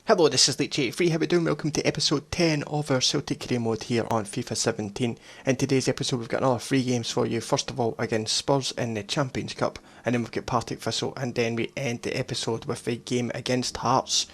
Hello, this is Leech83. How we doing? Welcome to episode 10 of our Celtic career mode here on FIFA 17. In today's episode we've got another 3 games for you. First of all against Spurs in the Champions Cup, and then we've got Partick Thistle, and then we end the episode with a game against Hearts.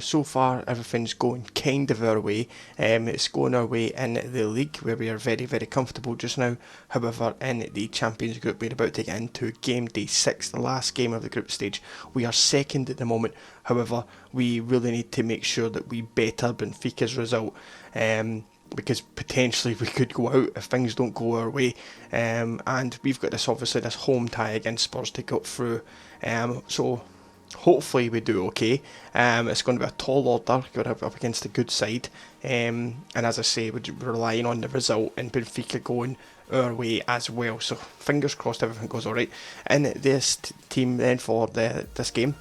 So far everything's going kind of our way. It's going our way in the league where we are very, very comfortable just now. However, in the Champions group we're about to get into game day 6, the last game of the group stage. We are second at the moment. However, we really need to make sure that we better Benfica's result. Because potentially we could go out if things don't go our way, and we've got this home tie against Spurs to go through, so hopefully we do okay. It's going to be a tall order, going up against a good side, and as I say, we're relying on the result and Benfica going our way as well, so fingers crossed everything goes alright. In this team then for this game,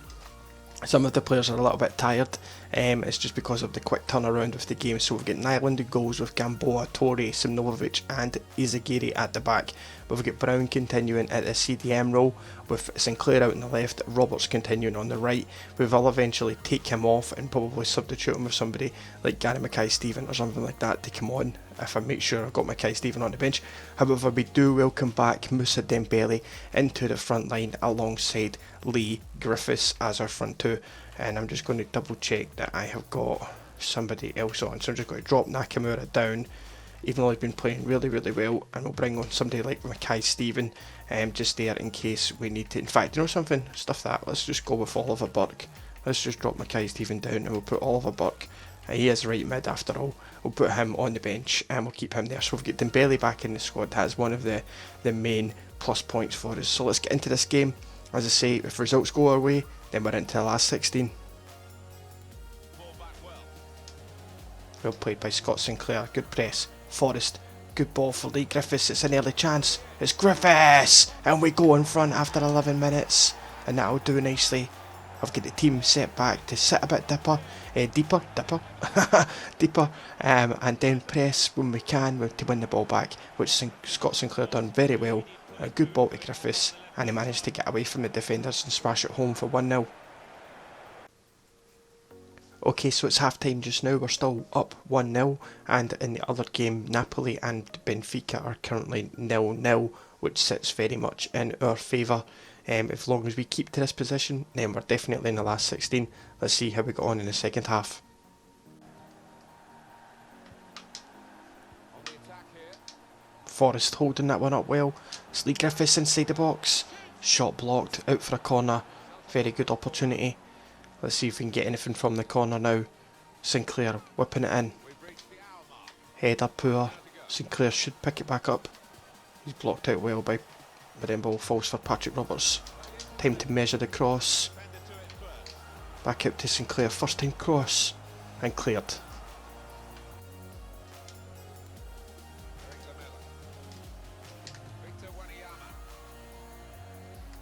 some of the players are a little bit tired. It's just because of the quick turnaround of the game. So we've got Nyland who goes with Gamboa, Torre, Simnovic and Izagiri at the back. We've got Brown continuing at the CDM role with Sinclair out on the left, Roberts continuing on the right. We will eventually take him off and probably substitute him with somebody like Gary Mackay-Steven or something like that to come on if I make sure I've got Mackay-Steven on the bench. However, we do welcome back Moussa Dembele into the front line alongside Lee Griffiths as our front two. And I'm just going to double check that I have got somebody else on. So I'm just going to drop Nakamura down, even though he's been playing really, really well, and we'll bring on somebody like Mackay-Steven just there in case we need to. In fact, you know something? Stuff that. Let's just go with Oliver Burke. Let's just drop Mackay-Steven down and we'll put Oliver Burke. He is right mid after all. We'll put him on the bench and we'll keep him there. So we've got Dembele back in the squad. That's one of the main plus points for us. So let's get into this game. As I say, if results go our way, then we're into the last 16. Well played by Scott Sinclair. Good press. Forrest. Good ball for Lee Griffiths. It's an early chance. It's Griffiths! And we go in front after 11 minutes. And that'll do nicely. I've got the team set back to sit a bit deeper, and then press when we can to win the ball back, which Scott Sinclair done very well. A good ball to Griffiths, and he managed to get away from the defenders and smash it home for 1-0. Okay, so it's half time just now, we're still up 1-0, and in the other game Napoli and Benfica are currently 0-0, which sits very much in our favour. As long as we keep to this position, then we're definitely in the last 16. Let's see how we got on in the second half. Forrest holding that one up well. It's Lee Griffiths inside the box. Shot blocked, out for a corner. Very good opportunity. Let's see if we can get anything from the corner now. Sinclair whipping it in. Header poor. Sinclair should pick it back up. He's blocked out well by, but then ball falls for Patrick Roberts. Time to measure the cross. Back out to Sinclair. First time cross. And cleared.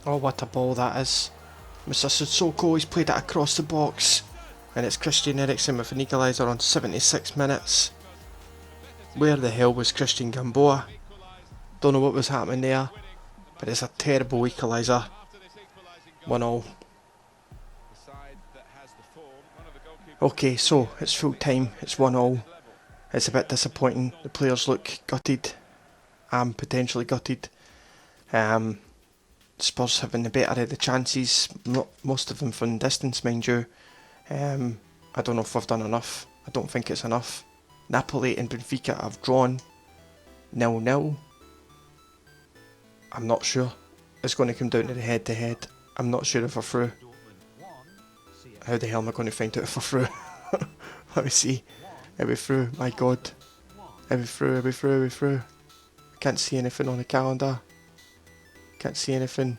Oh, what a ball that is. Mr. Sissoko, he's played it across the box. And it's Christian Eriksen with an equaliser on 76 minutes. Where the hell was Christian Gamboa? Don't know what was happening there. But it's a terrible equaliser. 1-0. Okay, so it's full time. It's 1-0. It's a bit disappointing. The players look gutted. I'm potentially gutted. Spurs having the better of the chances. Most of them from distance, mind you. I don't know if we've done enough. I don't think it's enough. Napoli and Benfica have drawn 0-0. I'm not sure. It's going to come down to the head-to-head. I'm not sure if we're through. How the hell am I going to find out if we're through? Let me see. Are we through? My god. Are we through? Are we through? Are we through? I can't see anything on the calendar. Can't see anything.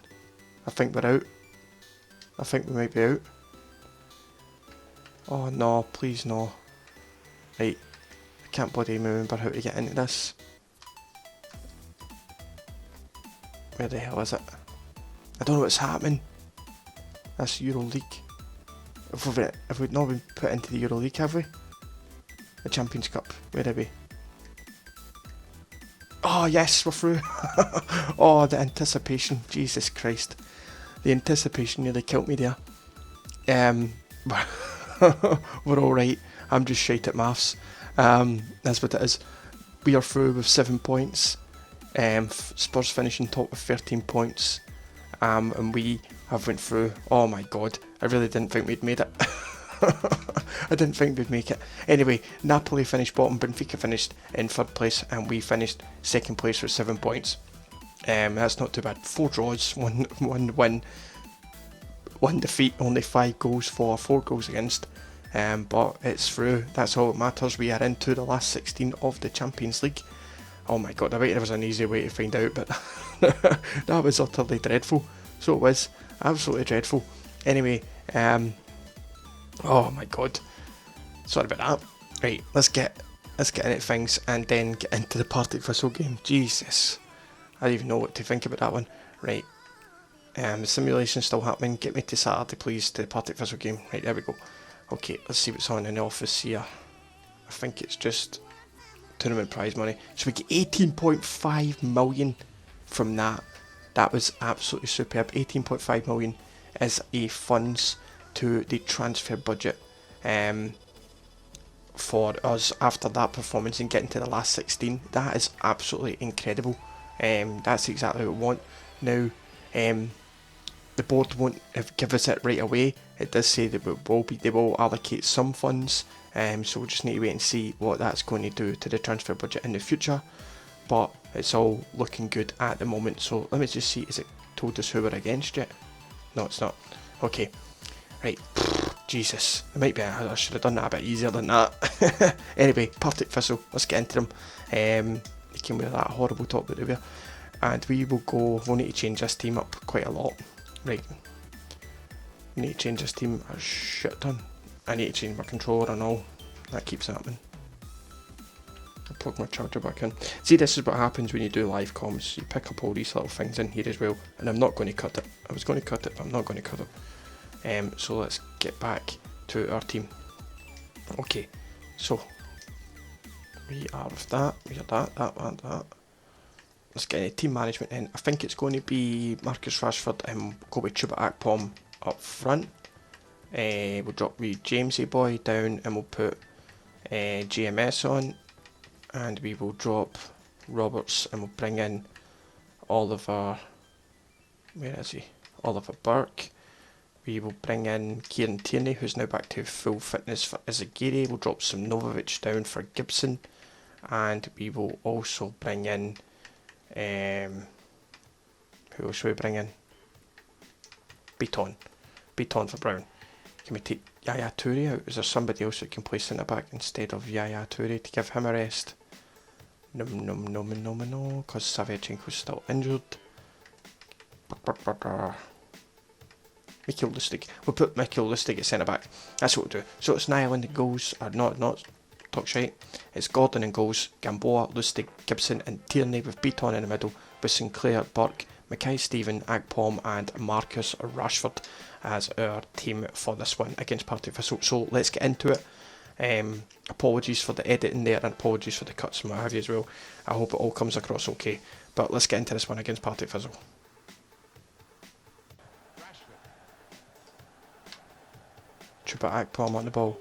I think we're out. I think we might be out. Oh no, please no. Right. I can't bloody remember how to get into this. Where the hell is it? I don't know what's happening. That's Euro League. Have we not been put into the Euro League, have we? The Champions Cup. Where are we? Oh yes, we're through. Oh, the anticipation. Jesus Christ. The anticipation nearly killed me there. We're alright. I'm just shite at maths. That's what it is. We are through with 7 points. Spurs finishing top with 13 points. And we have went through. Oh my god, I really didn't think we'd made it. I didn't think we'd make it. Anyway, Napoli finished bottom, Benfica finished in third place, and we finished second place with 7 points. That's not too bad. 4 draws, one win, 1 defeat, only 5 goals for, 4 goals against. But it's through. That's all that matters. We are into the last 16 of the Champions League. Oh my god, I bet there was an easy way to find out, but that was utterly dreadful. So it was absolutely dreadful. Anyway, oh my god, sorry about that. Right, let's get into things and then get into the Partick Thistle game. Jesus, I don't even know what to think about that one. Right, the simulation's still happening. Get me to Saturday, please, to the Partick Thistle game. Right, there we go. Okay, let's see what's on in the office here. I think it's just tournament prize money. So we get 18.5 million from that. That was absolutely superb. 18.5 million is a funds to the transfer budget for us after that performance and getting to the last 16. That is absolutely incredible. That's exactly what we want. Now, the board won't give us it right away. It does say that they will allocate some funds, so we'll just need to wait and see what that's going to do to the transfer budget in the future. But it's all looking good at the moment. So let me just see, is it told us who we're against yet? No, it's not. Okay, right. Jesus, it might be. I should have done that a bit easier than that. Anyway, Partick Thistle. Let's get into them. They came with that horrible top that they wear, and we will go. We'll need to change this team up quite a lot. Right. We need to change this team a shit ton. I need to change my controller and all. That keeps happening. I'll plug my charger back in. See, this is what happens when you do live comms. You pick up all these little things in here as well. And I'm not going to cut it. I was going to cut it, but I'm not going to cut it. So let's get back to our team. Okay, so we are with that. We are that. Let's get any team management in. I think it's going to be Marcus Rashford and go with Chuba Akpom up front. We'll drop Jamesy Boy down and we'll put GMS on, and we will drop Roberts and we'll bring in Oliver. Where is he? Oliver Burke. We will bring in Kieran Tierney, who's now back to full fitness for Izagiri. We'll drop some Novovic down for Gibson, and we will also bring in who else should we bring in? Beaton for Brown. Can we take Yaya Toure out? Is there somebody else that can play centre back instead of Yaya Toure to give him a rest? No, because Savyachenko's still injured. Mikhail Lustig. We'll put Mikhail Lustig at centre back. That's what we'll do. So it's Niall in the goals, or not talk shite. It's Gordon in goals, Gamboa, Lustig, Gibson and Tierney with Beaton in the middle, with Sinclair, Burke, Mackay Stephen, Agpom and Marcus Rashford as our team for this one against Partick Thistle. So let's get into it. Apologies for the editing there and apologies for the cuts and what have you as well. I hope it all comes across okay. But let's get into this one against Partick Thistle. Chuba Akpom on the ball,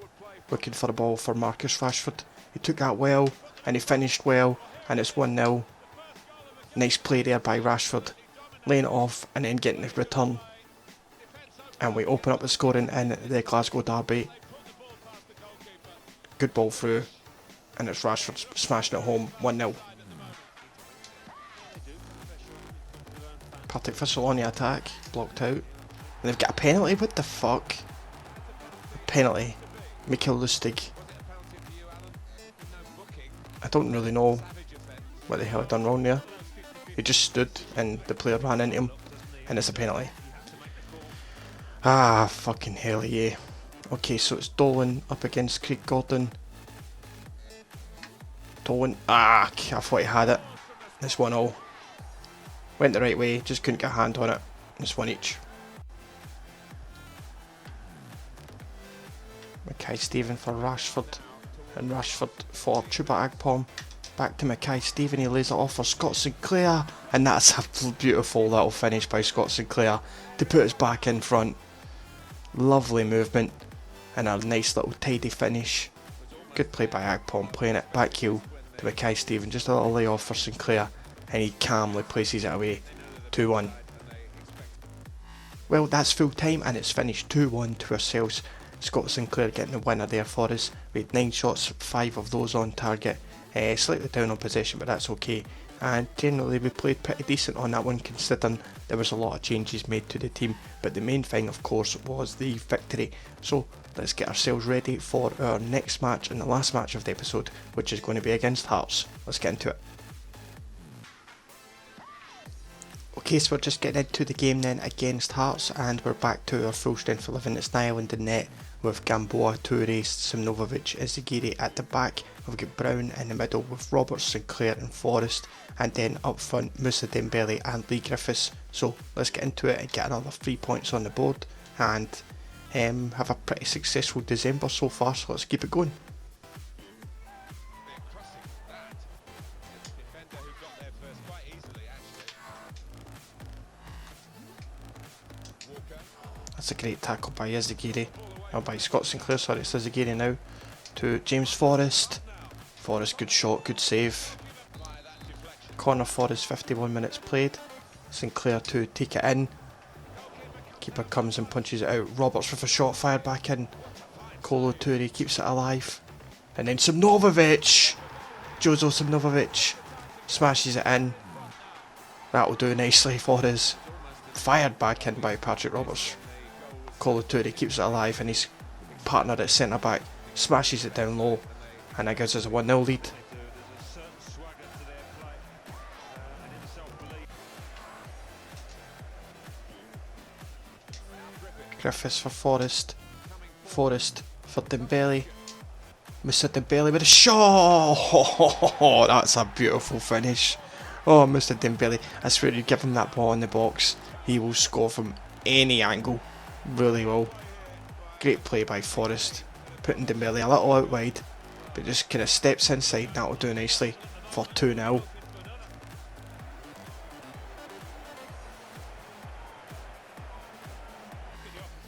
looking for the ball for Marcus Rashford. He took that well and he finished well, and it's 1-0. Nice play there by Rashford, laying it off and then getting the return, and we open up the scoring in the Glasgow derby. Good ball through, and it's Rashford smashing it home. 1-0. Partick Thistle on the attack, blocked out, and they've got a penalty. What the fuck? A penalty. Mikhail Lustig. I don't really know what the hell I've done wrong there. He just stood and the player ran into him, and it's a penalty. Ah, fucking hell, yeah. Okay, so it's Dolan up against Craig Gordon. Dolan, I thought he had it. It's 1-0. Went the right way, just couldn't get a hand on it. It's 1 each. Mackay Stephen for Rashford, and Rashford for Chuba Akpom. Back to Mackay Stephen, he lays it off for Scott Sinclair, and that's a beautiful little finish by Scott Sinclair to put us back in front. Lovely movement. and a nice little tidy finish. Good play by Agpom, playing it back heel to Mackay Stephen, just a little lay off for Sinclair, and he calmly places it away. 2-1. Well, that's full time and it's finished 2-1 to ourselves. Scott Sinclair getting the winner there for us. We had 9 shots, 5 of those on target. Slightly down on possession, but that's okay. And generally we played pretty decent on that one, considering there was a lot of changes made to the team. But the main thing, of course, was the victory. So let's get ourselves ready for our next match and the last match of the episode, which is going to be against Hearts. Let's get into it. Okay, so we're just getting into the game then against Hearts, and we're back to our full strength 11. It's Nyland in net with Gamboa, Toure, Simnovic, Izagiri at the back. We've got Brown in the middle with Roberts, Sinclair and Forrest, and then up front Musa Dembele and Lee Griffiths. So let's get into it and get another 3 points on the board and have a pretty successful December so far, so let's keep it going. That's a great tackle by Izagiri. Oh, by Scott Sinclair, sorry, it's Izagiri now. To James Forrest. Forrest, good shot, good save. Corner Forrest, 51 minutes played. Sinclair to take it in. Keeper comes and punches it out. Roberts with a shot fired back in. Kolo Toure keeps it alive. And then Simnovic! Jozo Simnovic smashes it in. That'll do nicely for us. Fired back in by Patrick Roberts. Kolo Toure keeps it alive, and his partner at centre back smashes it down low, and that gives us a 1-0 lead. Griffiths for Forrest. Forrest for Dembele. Mr. Dembele with a shot! Oh, that's a beautiful finish. Oh, Mr. Dembele, I swear you give him that ball in the box, he will score from any angle. Really well. Great play by Forrest, putting Dembele a little out wide, but just kind of steps inside. That'll do nicely for 2-0.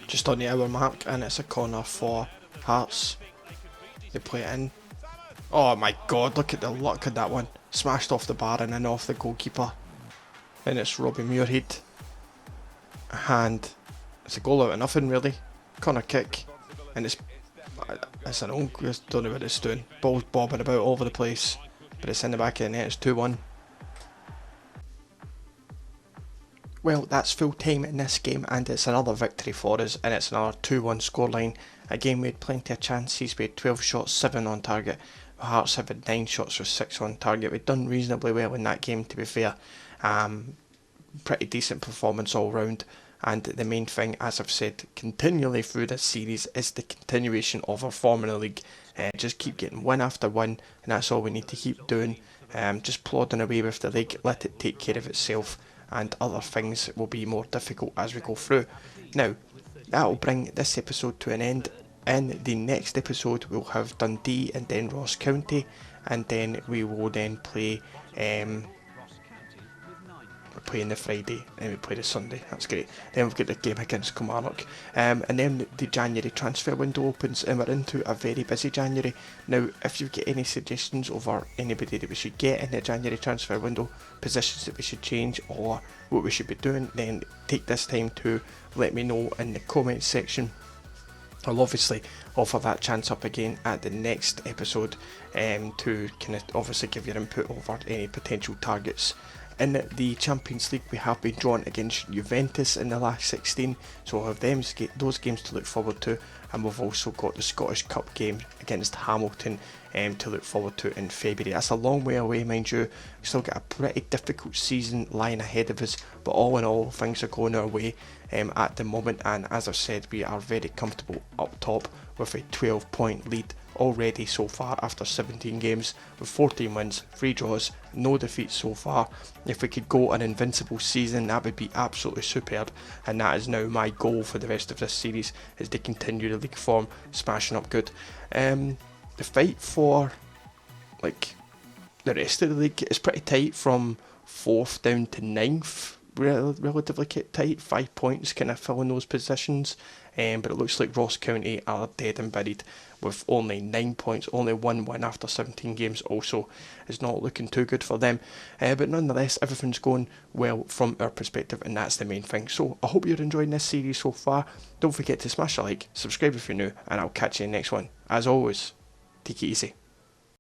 Just on the hour mark, and it's a corner for Hearts. They play it in. Oh my god, look at the luck of that one. Smashed off the bar and in off the goalkeeper. And it's Robbie Muirhead. And it's a goal out of nothing really. Corner kick. And it's an own, I don't know what it's doing. Ball's bobbing about all over the place. But it's in the back of the net, it's 2-1. Well, that's full time in this game, and it's another victory for us, and it's another 2-1 scoreline. Again, we had plenty of chances. We had 12 shots, 7 on target. Hearts have had 9 shots with 6 on target. We've done reasonably well in that game, to be fair. Pretty decent performance all round. And the main thing, as I've said continually through this series, is the continuation of our form in the league. Just keep getting win after win, and that's all we need to keep doing. Just plodding away with the league, let it take care of itself, and other things will be more difficult as we go through. Now, that will bring this episode to an end. In the next episode, we'll have Dundee and then Ross County, and then we will then play. We're playing the Friday and we play the Sunday. That's great. Then we've got the game against Kilmarnock, and then the January transfer window opens, and we're into a very busy January. Now, if you've got any suggestions over anybody that we should get in the January transfer window, positions that we should change, or what we should be doing, then take this time to let me know in the comments section. I'll obviously offer that chance up again at the next episode to kind of obviously give your input over any potential targets. In the Champions League, we have been drawn against Juventus in the last 16, so we'll have those games to look forward to, and we've also got the Scottish Cup game against Hamilton to look forward to in February. That's a long way away, mind you. We've still got a pretty difficult season lying ahead of us, but all in all, things are going our way at the moment, and as I've said, we are very comfortable up top with a 12-point lead already so far after 17 games, with 14 wins, 3 draws, no defeats so far. If we could go an invincible season, that would be absolutely superb, and that is now my goal for the rest of this series, is to continue the league form, smashing up good. The fight for like the rest of the league is pretty tight from 4th down to 9th. relatively kept tight, 5 points kind of filling those positions, but it looks like Ross County are dead and buried with only 9 points, only 1 win after 17 games. Also, is not looking too good for them, but nonetheless, everything's going well from our perspective, and that's the main thing. So I hope you're enjoying this series so far. Don't forget to smash a like, subscribe if you're new, and I'll catch you in the next one. As always, take it easy.